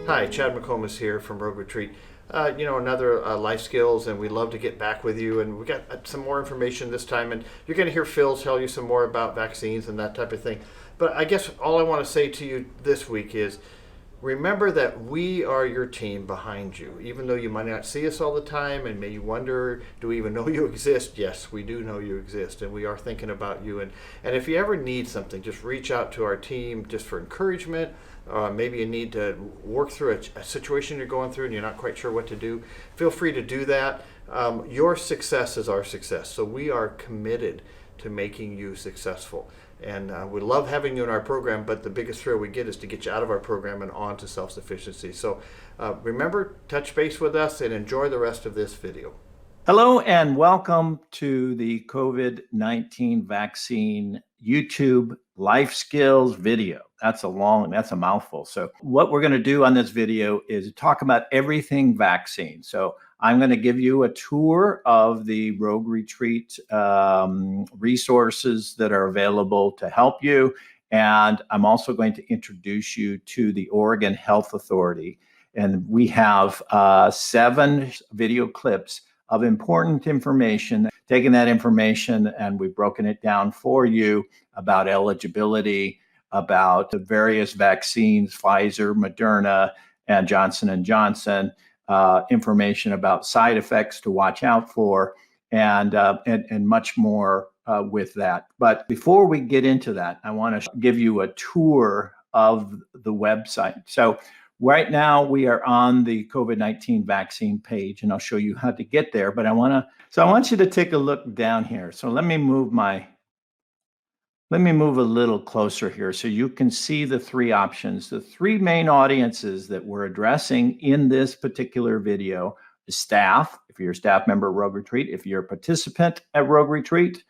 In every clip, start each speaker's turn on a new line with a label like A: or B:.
A: Hi, Chad McComas here from Rogue Retreat. Another life skills, and we'd love to get back with you. And we got some more information this time, and you're going to hear Phil tell you some more about vaccines and that type of thing. But I guess all I want to say to you this week is remember that we are your team behind you. Even though you might not see us all the time and may you wonder, do we even know you exist? Yes, we do know you exist, and we are thinking about you. And if you ever need something, just reach out to our team just for encouragement. Maybe you need to work through a situation you're going through and you're not quite sure what to do. Feel free to do that. Your success is our success. So we are committed to making you successful. And we love having you in our program, but the biggest thrill we get is to get you out of our program and on to self-sufficiency. So remember, touch base with us and enjoy the rest of this video.
B: Hello and welcome to the COVID-19 vaccine YouTube life skills video. That's a mouthful. So what we're going to do on this video is talk about everything vaccine. So I'm going to give you a tour of the Rogue Retreat resources that are available to help you. And I'm also going to introduce you to the Oregon Health Authority. And we have 7 video clips of important information, taking that information and we've broken it down for you about eligibility, about the various vaccines, Pfizer, Moderna, and Johnson & Johnson, information about side effects to watch out for, and much more with that. But before we get into that, I want to give you a tour of the website. So right now we are on the COVID-19 vaccine page, and I'll show you how to get there. But I want you to take a look down here. So let me move a little closer here so you can see the 3 options. The 3 main audiences that we're addressing in this particular video is staff, if you're a staff member at Rogue Retreat, if you're a participant at Rogue Retreat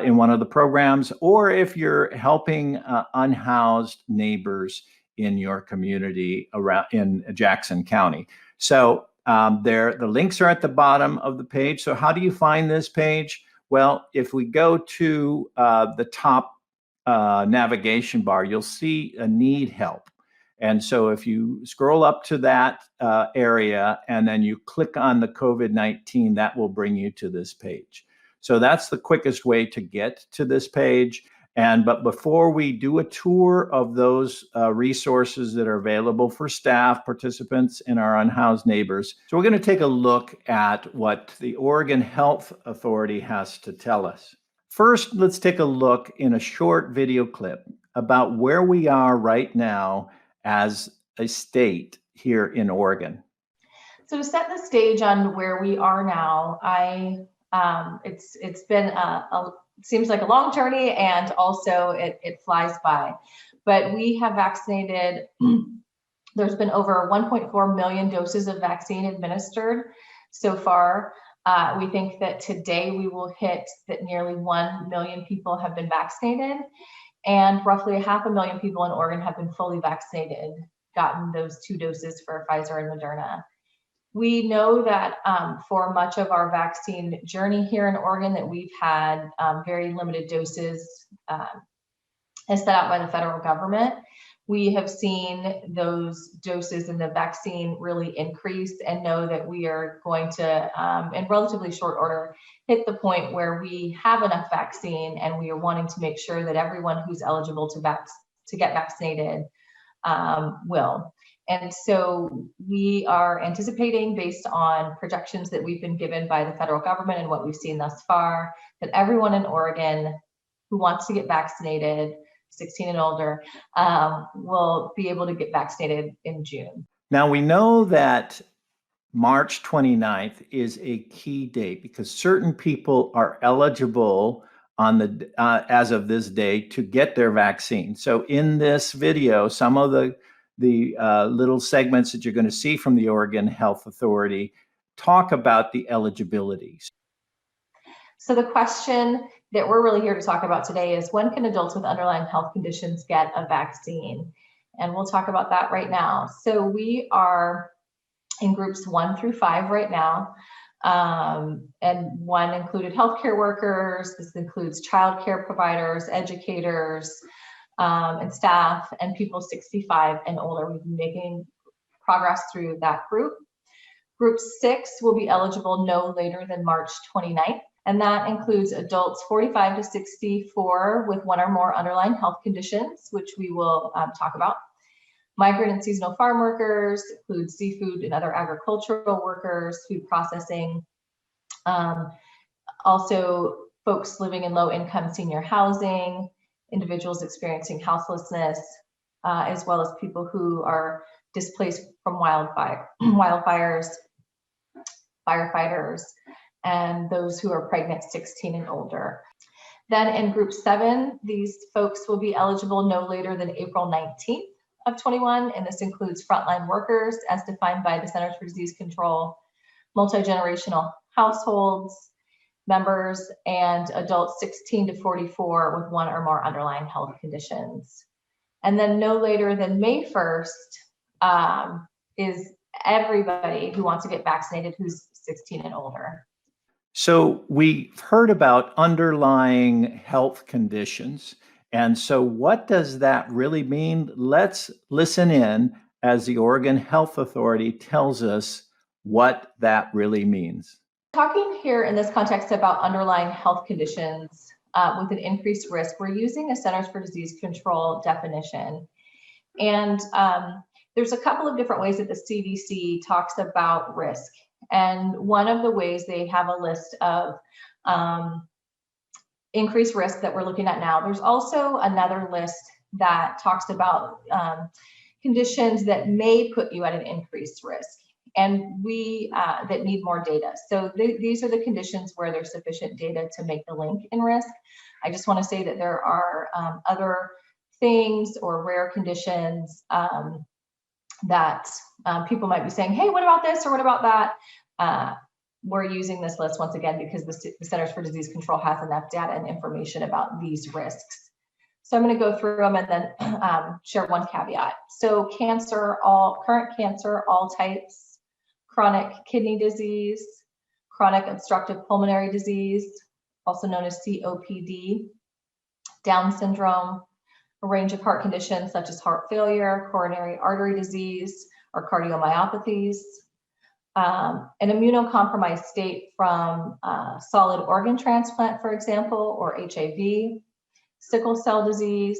B: in one of the programs, or if you're helping unhoused neighbors in your community around in Jackson County. So the links are at the bottom of the page. So how do you find this page? Well, if we go to the top navigation bar, you'll see a need help. And so if you scroll up to that area and then you click on the COVID-19, that will bring you to this page. So that's the quickest way to get to this page. But before we do a tour of those resources that are available for staff, participants, and our unhoused neighbors, so we're going to take a look at what the Oregon Health Authority has to tell us. First, let's take a look in a short video clip about where we are right now as a state here in Oregon.
C: So to set the stage on where we are now, it's been seems like a long journey, and also it flies by. But we have vaccinated, there's been over 1.4 million doses of vaccine administered so far. We think that today we will hit that nearly 1 million people have been vaccinated, and roughly 500,000 people in Oregon have been fully vaccinated, gotten those 2 doses for Pfizer and Moderna. We know that for much of our vaccine journey here in Oregon that we've had very limited doses as set out by the federal government. We have seen those doses in the vaccine really increase, and know that we are going to, in relatively short order, hit the point where we have enough vaccine, and we are wanting to make sure that everyone who's eligible to get vaccinated will. And so we are anticipating, based on projections that we've been given by the federal government and what we've seen thus far, that everyone in Oregon who wants to get vaccinated, 16 and older, will be able to get vaccinated in June.
B: Now we know that March 29th is a key date because certain people are eligible on the as of this day to get their vaccine. So in this video, some of the little segments that you're going to see from the Oregon Health Authority talk about the eligibility.
C: So the question that we're really here to talk about today is, when can adults with underlying health conditions get a vaccine? And we'll talk about that right now. So we are in groups 1 through 5 right now. And 1 included healthcare workers. This includes childcare providers, educators, and staff, and people 65 and older. We've been making progress through that group. Group 6 will be eligible no later than March 29th, and that includes adults 45 to 64 with one or more underlying health conditions, which we will talk about. Migrant and seasonal farm workers, include seafood and other agricultural workers, food processing, also folks living in low-income senior housing, individuals experiencing houselessness, as well as people who are displaced from wildfires, firefighters, and those who are pregnant 16 and older. Then in group 7, these folks will be eligible no later than April 19th of 21, and this includes frontline workers as defined by the Centers for Disease Control, multi-generational households, members, and adults 16 to 44 with one or more underlying health conditions. And then no later than May 1st is everybody who wants to get vaccinated who's 16 and older.
B: So we've heard about underlying health conditions. And so what does that really mean? Let's listen in as the Oregon Health Authority tells us what that really means.
C: Talking here in this context about underlying health conditions with an increased risk, we're using a Centers for Disease Control definition. And there's a couple of different ways that the CDC talks about risk. And one of the ways they have a list of increased risk that we're looking at now. There's also another list that talks about conditions that may put you at an increased risk, and we that need more data. So these are the conditions where there's sufficient data to make the link in risk. I just want to say that there are other things or rare conditions that people might be saying, hey, what about this or what about that? We're using this list once again because the Centers for Disease Control has enough data and information about these risks. So I'm going to go through them and then share one caveat. So cancer, current cancer, all types, chronic kidney disease, chronic obstructive pulmonary disease, also known as COPD, Down syndrome, a range of heart conditions such as heart failure, coronary artery disease, or cardiomyopathies, an immunocompromised state from solid organ transplant, for example, or HIV, sickle cell disease,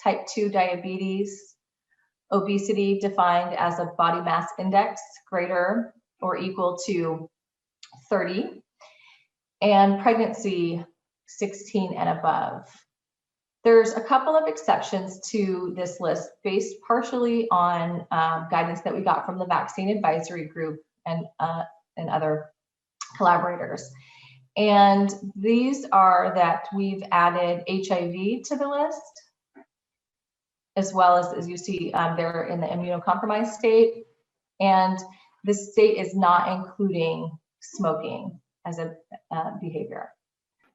C: type 2 diabetes, obesity defined as a body mass index greater or equal to 30, and pregnancy 16 and above. There's a couple of exceptions to this list based partially on guidance that we got from the Vaccine Advisory Group and other collaborators. And these are that we've added HIV to the list, as well as you see, they're in the immunocompromised state. And this state is not including smoking as a behavior.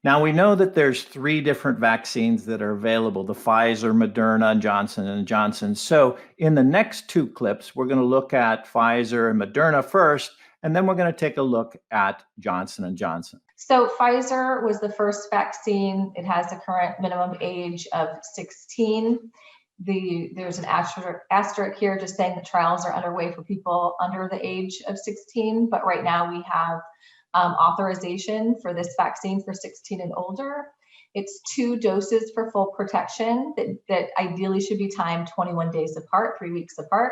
B: Now we know that there's 3 different vaccines that are available, the Pfizer, Moderna, and Johnson & Johnson. So in the next 2 clips, we're going to look at Pfizer and Moderna first, and then we're going to take a look at Johnson & Johnson.
C: So Pfizer was the first vaccine. It has a current minimum age of 16. There's an asterisk here just saying that trials are underway for people under the age of 16, but right now we have authorization for this vaccine for 16 and older. It's 2 doses for full protection that ideally should be timed 21 days apart, 3 weeks apart.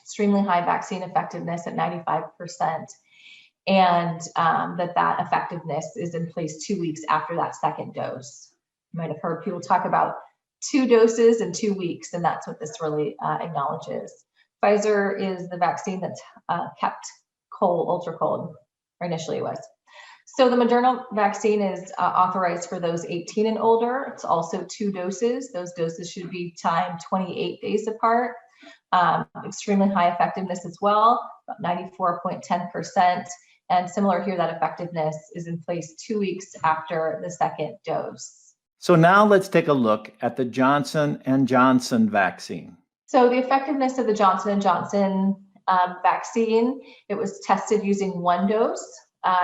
C: Extremely high vaccine effectiveness at 95%. And that effectiveness is in place 2 weeks after that second dose. You might have heard people talk about 2 doses in 2 weeks, and that's what this really acknowledges. Pfizer is the vaccine that's kept cold, ultra cold, or initially it was. So the Moderna vaccine is authorized for those 18 and older. It's also 2 doses. Those doses should be timed 28 days apart. Extremely high effectiveness as well, about 94.10%. And similar here, that effectiveness is in place 2 weeks after the second dose.
B: So now let's take a look at the Johnson & Johnson vaccine.
C: So the effectiveness of the Johnson & Johnson vaccine, it was tested using 1 dose,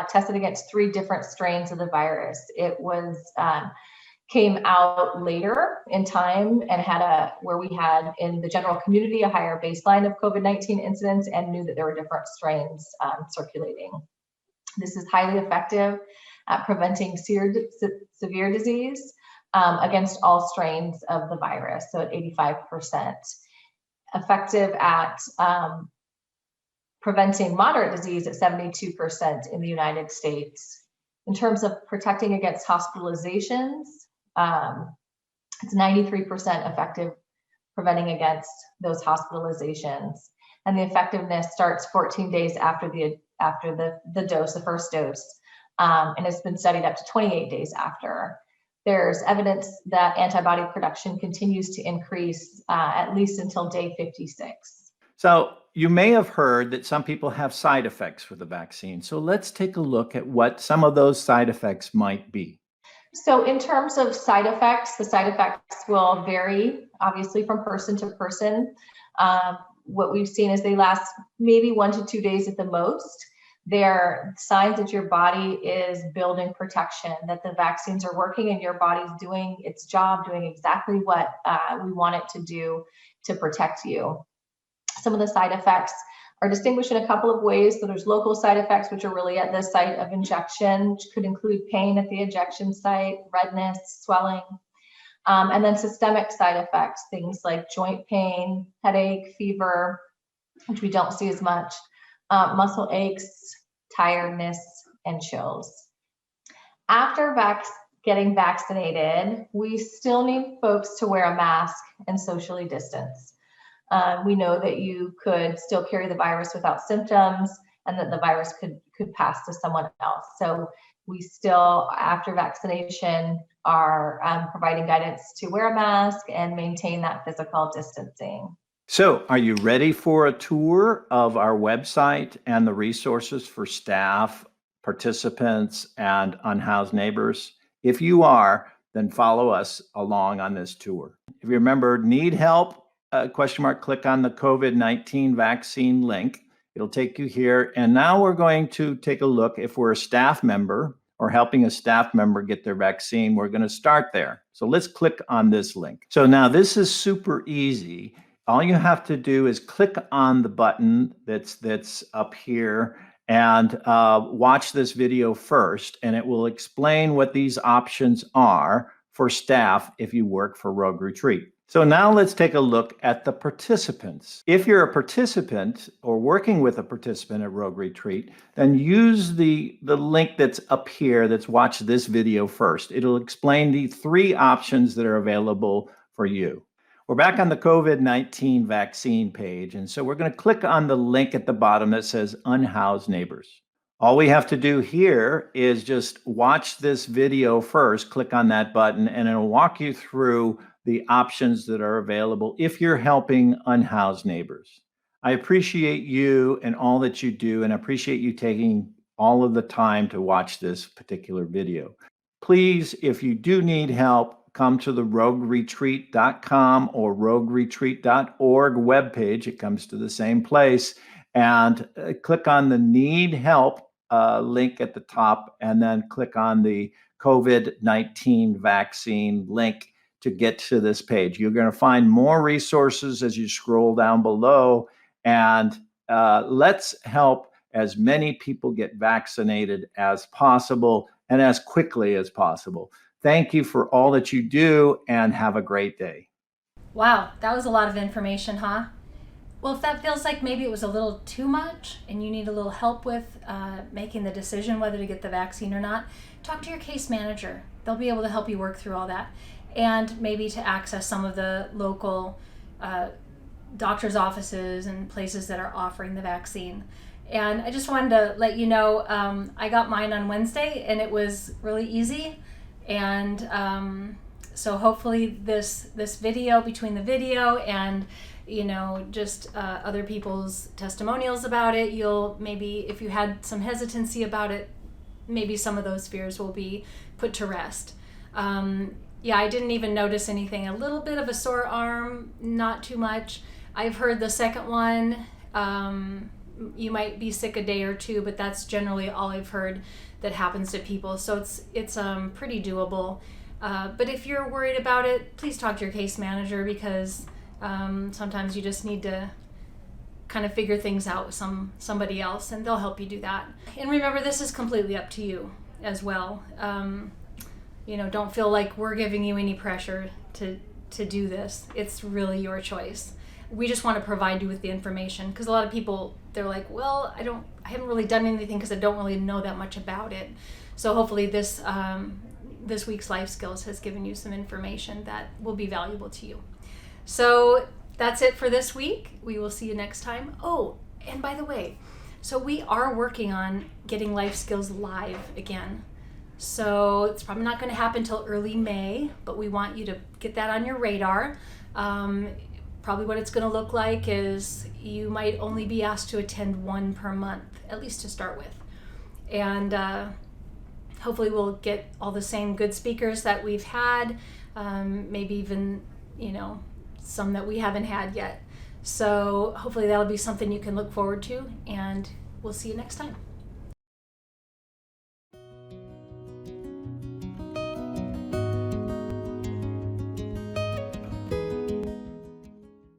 C: tested against 3 different strains of the virus. It was came out later in time and where we had in the general community a higher baseline of COVID-19 incidents and knew that there were different strains circulating. This is highly effective at preventing severe disease against all strains of the virus, so at 85%. Effective at preventing moderate disease at 72% in the United States. In terms of protecting against hospitalizations, it's 93% effective preventing against those hospitalizations. And the effectiveness starts 14 days after the dose, the first dose, and it's been studied up to 28 days after. There's evidence that antibody production continues to increase at least until day 56.
B: So you may have heard that some people have side effects with the vaccine. So let's take a look at what some of those side effects might be.
C: So in terms of side effects, the side effects will vary, obviously, from person to person. What we've seen is they last maybe 1 to 2 days at the most. They're signs that your body is building protection, that the vaccines are working and your body's doing its job, doing exactly what we want it to do to protect you. Some of the side effects are distinguished in a couple of ways. So there's local side effects, which are really at the site of injection, which could include pain at the injection site, redness, swelling, and then systemic side effects, things like joint pain, headache, fever, which we don't see as much, muscle aches, tiredness, and chills. After getting vaccinated, we still need folks to wear a mask and socially distance. We know that you could still carry the virus without symptoms and that the virus could pass to someone else. So we still, after vaccination, are providing guidance to wear a mask and maintain that physical distancing.
B: So are you ready for a tour of our website and the resources for staff, participants, and unhoused neighbors? If you are, then follow us along on this tour. If you remember, need help? Click on the COVID-19 vaccine link. It'll take you here. And now we're going to take a look if we're a staff member or helping a staff member get their vaccine. We're going to start there. So let's click on this link. So now this is super easy. All you have to do is click on the button that's up here and watch this video first, and it will explain what these options are for staff if you work for Rogue Retreat. So now let's take a look at the participants. If you're a participant or working with a participant at Rogue Retreat, then use the link that's up here that's watch this video first. It'll explain the 3 options that are available for you. We're back on the COVID-19 vaccine page, and so we're going to click on the link at the bottom that says Unhoused Neighbors. All we have to do here is just watch this video first, click on that button, and it'll walk you through the options that are available if you're helping unhoused neighbors. I appreciate you and all that you do, and I appreciate you taking all of the time to watch this particular video. Please, if you do need help, come to the rogueretreat.com or rogueretreat.org webpage. It comes to the same place, and click on the Need Help link at the top, and then click on the COVID-19 vaccine link to get to this page. You're going to find more resources as you scroll down below, and let's help as many people get vaccinated as possible and as quickly as possible. Thank you for all that you do, and have a great day.
D: Wow, that was a lot of information, huh? Well, if that feels like maybe it was a little too much and you need a little help with making the decision whether to get the vaccine or not, talk to your case manager. They'll be able to help you work through all that, and maybe to access some of the local doctor's offices and places that are offering the vaccine. And I just wanted to let you know, I got mine on Wednesday and it was really easy. And so hopefully this video, between the video and just other people's testimonials about it, you'll maybe, if you had some hesitancy about it, maybe some of those fears will be put to rest. Yeah, I didn't even notice anything. A little bit of a sore arm, not too much. I've heard the second one, you might be sick a day or two, but that's generally all I've heard that happens to people. So it's pretty doable. But if you're worried about it, please talk to your case manager, because sometimes you just need to kind of figure things out with somebody else, and they'll help you do that. And remember, this is completely up to you as well. Don't feel like we're giving you any pressure to do this. It's really your choice. We just want to provide you with the information, because a lot of people, they're like, well, I haven't really done anything because I don't really know that much about it. So hopefully this week's life skills has given you some information that will be valuable to you. So that's it for this week. We will see you next time. Oh, and by the way, so we are working on getting life skills live again. So it's probably not going to happen till early May, but we want you to get that on your radar. Probably what it's going to look like is you might only be asked to attend one per month, at least to start with. And hopefully we'll get all the same good speakers that we've had, maybe even, some that we haven't had yet. So hopefully that'll be something you can look forward to, and we'll see you next time.